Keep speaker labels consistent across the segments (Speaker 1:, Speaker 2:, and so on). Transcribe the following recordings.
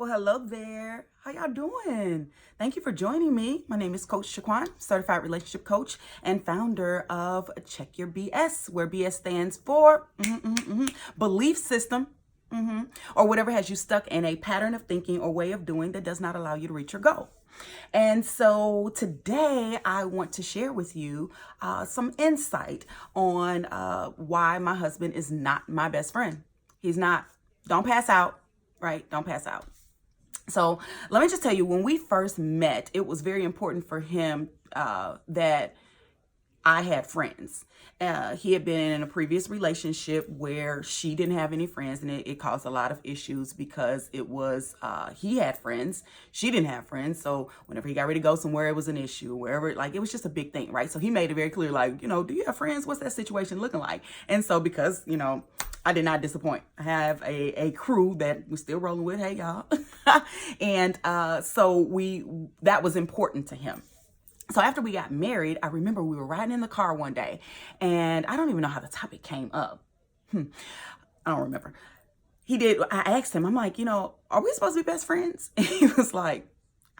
Speaker 1: Well, hello there. How y'all doing? Thank you for joining me. My name is Coach Shaquan, certified relationship coach and founder of Check Your BS, where BS stands for belief system, or whatever has you stuck in a pattern of thinking or way of doing that does not allow you to reach your goal. And so today I want to share with you some insight on why my husband is not my best friend. He's not. Don't pass out, right? Don't pass out. So let me just tell you, when we first met, it was very important for him that I had friends. He had been in a previous relationship where she didn't have any friends, and it caused a lot of issues because it was he had friends, she didn't have friends. So whenever he got ready to go somewhere, it was an issue. Wherever, like, it was just a big thing, right? So he made it very clear, like, do you have friends? What's that situation looking like? And so because I did not disappoint. I have a crew that we're still rolling with. Hey, y'all. And so that was important to him. So after we got married, I remember we were riding in the car one day, and I don't even know how the topic came up. I don't remember. I asked him, I'm like, are we supposed to be best friends? And he was like,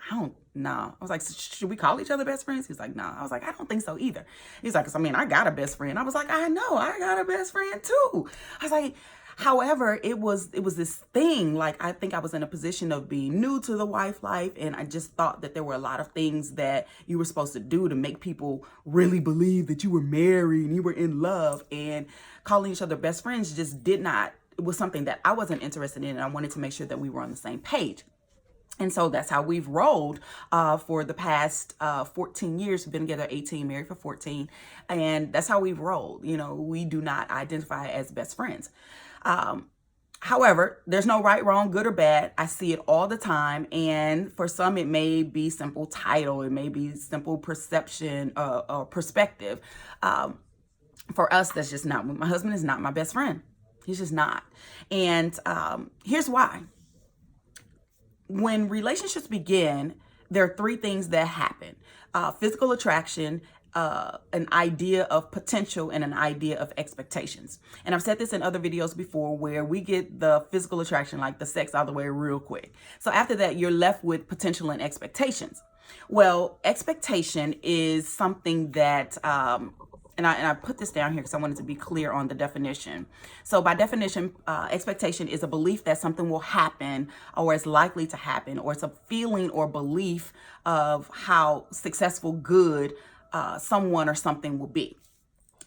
Speaker 1: I don't know. I was like, should we call each other best friends? He's like, no. I was like, I don't think so either. He's like, I got a best friend. I was like, I know, I got a best friend too. I was like, however, it was this thing. Like, I think I was in a position of being new to the wife life, and I just thought that there were a lot of things that you were supposed to do to make people really believe that you were married and you were in love, and calling each other best friends just did not. It was something that I wasn't interested in, and I wanted to make sure that we were on the same page. And so that's how we've rolled for the past 14 years. We've been together 18, married for 14. And that's how we've rolled. We do not identify as best friends. However, there's no right, wrong, good or bad. I see it all the time. And for some, it may be simple title. It may be simple perception or perspective. For us, that's just not. My husband is not my best friend. He's just not. And here's why. When relationships begin, there are three things that happen. Physical attraction, an idea of potential, and an idea of expectations. And I've said this in other videos before, where we get the physical attraction, like the sex, out of the way real quick. So after that, you're left with potential and expectations. Well, expectation is something that and I put this down here because I wanted to be clear on the definition. So by definition, expectation is a belief that something will happen or is likely to happen, or it's a feeling or belief of how successful, good someone or something will be.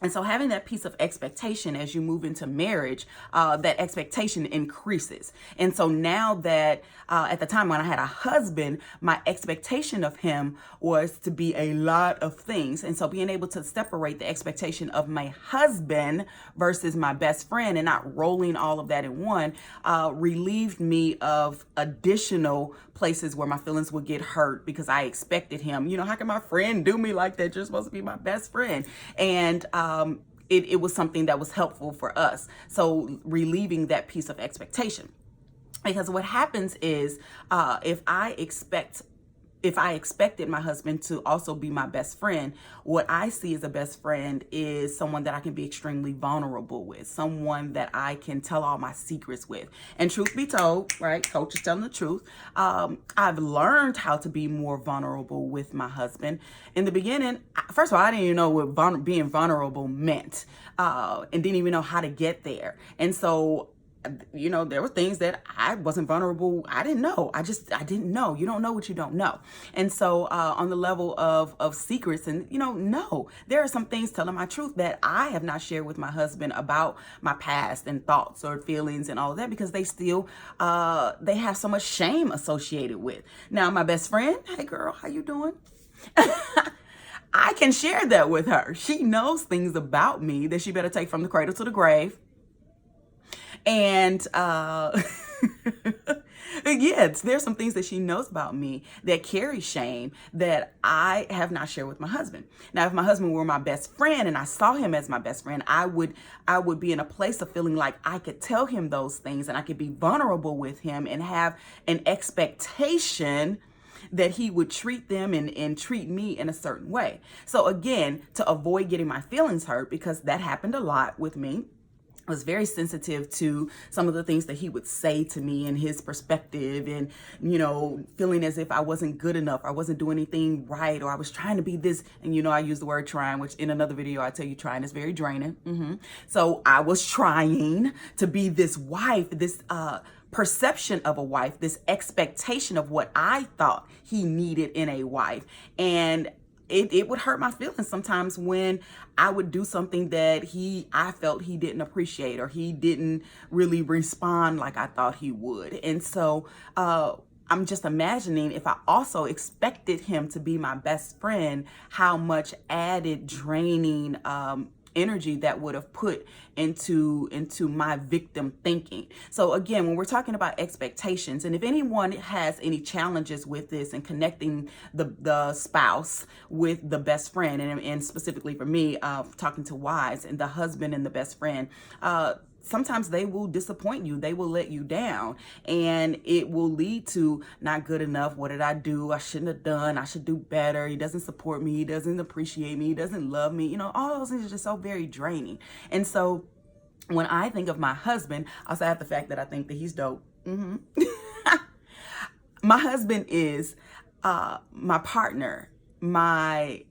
Speaker 1: And so having that piece of expectation as you move into marriage, that expectation increases. And so now that at the time when I had a husband, my expectation of him was to be a lot of things. And so being able to separate the expectation of my husband versus my best friend and not rolling all of that in one relieved me of additional places where my feelings would get hurt because I expected him. How can my friend do me like that? You're supposed to be my best friend. And it was something that was helpful for us. So relieving that piece of expectation. Because what happens is if I expected my husband to also be my best friend, what I see as a best friend is someone that I can be extremely vulnerable with, someone that I can tell all my secrets with. And truth be told, right, Coach is telling the truth, I've learned how to be more vulnerable with my husband. In the beginning, first of all, I didn't even know what being vulnerable meant, and didn't even know how to get there. And so there were things that I wasn't vulnerable. I didn't know. I didn't know. You don't know what you don't know. And so on the level of secrets and, no, there are some things, telling my truth, that I have not shared with my husband about my past and thoughts or feelings and all of that, because they still, they have so much shame associated with. Now, my best friend, hey girl, how you doing? I can share that with her. She knows things about me that she better take from the cradle to the grave. And yes, there's some things that she knows about me that carry shame that I have not shared with my husband. Now, if my husband were my best friend and I saw him as my best friend, I would be in a place of feeling like I could tell him those things and I could be vulnerable with him and have an expectation that he would treat them and treat me in a certain way. So again, to avoid getting my feelings hurt, because that happened a lot with me, was very sensitive to some of the things that he would say to me and his perspective, and, you know, feeling as if I wasn't good enough, I wasn't doing anything right, or I was trying to be this. And, you know, I use the word trying, which in another video, I tell you trying is very draining. So I was trying to be this wife, this, perception of a wife, this expectation of what I thought he needed in a wife. And it would hurt my feelings sometimes when I would do something that I felt he didn't appreciate, or he didn't really respond like I thought he would. And so I'm just imagining if I also expected him to be my best friend, how much added draining energy that would have put into my victim thinking. So again, when we're talking about expectations, and if anyone has any challenges with this and connecting the spouse with the best friend, and specifically for me, talking to wives and the husband and the best friend, sometimes they will disappoint you. They will let you down, and it will lead to not good enough. What did I do? I shouldn't have done. I should do better. He doesn't support me. He doesn't appreciate me. He doesn't love me. You know, all those things are just so very draining. And so when I think of my husband, also have the fact that I think that he's dope. My husband is my partner, my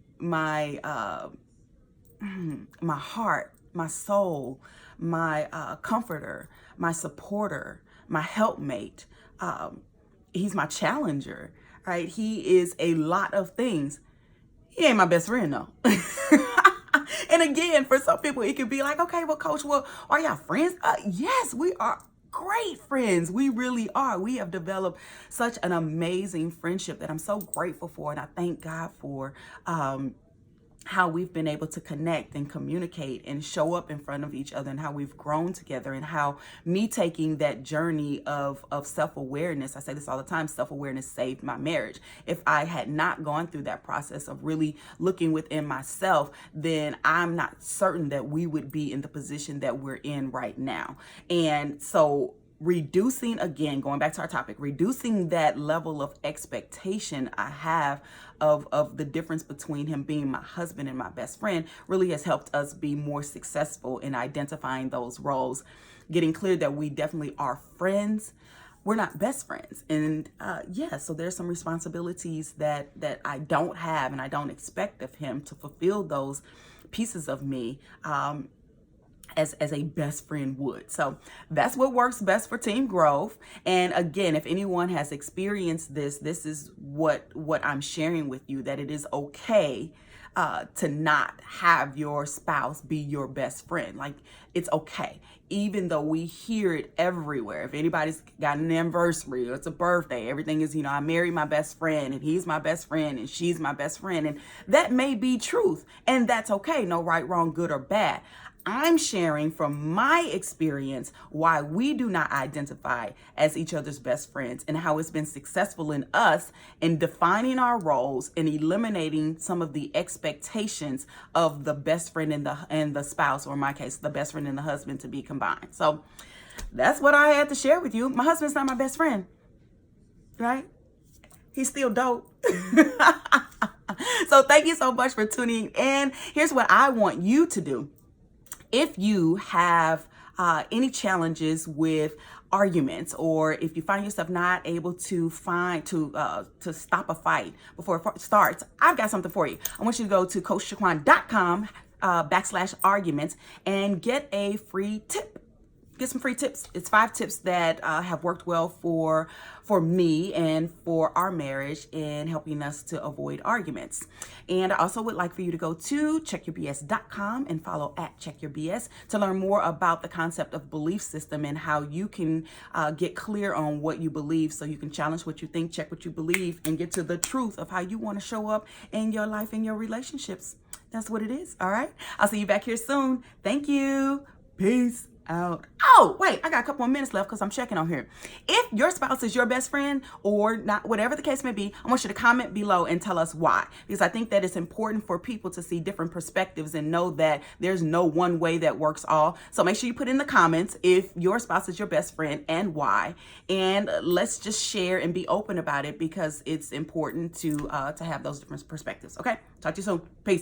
Speaker 1: heart, my soul, my comforter, my supporter, my helpmate. He's my challenger, right? He is a lot of things. He ain't my best friend though. And again, for some people, it could be like, okay, well, Coach, well, are y'all friends? Yes, we are great friends. We really are. We have developed such an amazing friendship that I'm so grateful for, and I thank God for how we've been able to connect and communicate and show up in front of each other, and how we've grown together, and how me taking that journey of self-awareness, I say this all the time, self-awareness saved my marriage. If I had not gone through that process of really looking within myself, then I'm not certain that we would be in the position that we're in right now. And so reducing, again, going back to our topic, reducing that level of expectation I have of the difference between him being my husband and my best friend really has helped us be more successful in identifying those roles, getting clear that we definitely are friends. We're not best friends. And so there's some responsibilities that I don't have, and I don't expect of him to fulfill those pieces of me as a best friend would. So that's what works best for Team Grove. And again, if anyone has experienced this is what I'm sharing with you, that it is okay to not have your spouse be your best friend. Like, it's okay. Even though we hear it everywhere. If anybody's got an anniversary or it's a birthday, everything is, I married my best friend, and he's my best friend, and she's my best friend. And that may be truth, and that's okay. No right, wrong, good, or bad. I'm sharing from my experience why we do not identify as each other's best friends, and how it's been successful in us in defining our roles and eliminating some of the expectations of the best friend and the spouse, or in my case, the best friend and the husband, to be combined. So that's what I had to share with you. My husband's not my best friend, right? He's still dope. So thank you so much for tuning in. Here's what I want you to do. If you have any challenges with arguments, or if you find yourself not able to stop a fight before it starts, I've got something for you. I want you to go to CoachShaquan.com/arguments and get a free tip. Get some free tips. It's 5 tips that have worked well for me and for our marriage in helping us to avoid arguments. And I also would like for you to go to checkyourbs.com and follow @checkyourbs to learn more about the concept of belief system, and how you can get clear on what you believe, so you can challenge what you think, check what you believe, and get to the truth of how you want to show up in your life and your relationships. That's what it is. All right. I'll see you back here soon. Thank you. Peace out. Oh, wait, I got a couple more minutes left because I'm checking on here. If your spouse is your best friend or not, whatever the case may be, I want you to comment below and tell us why, because I think that it's important for people to see different perspectives and know that there's no one way that works all. So make sure you put in the comments if your spouse is your best friend and why, and let's just share and be open about it, because it's important to have those different perspectives. Okay, talk to you soon. Peace.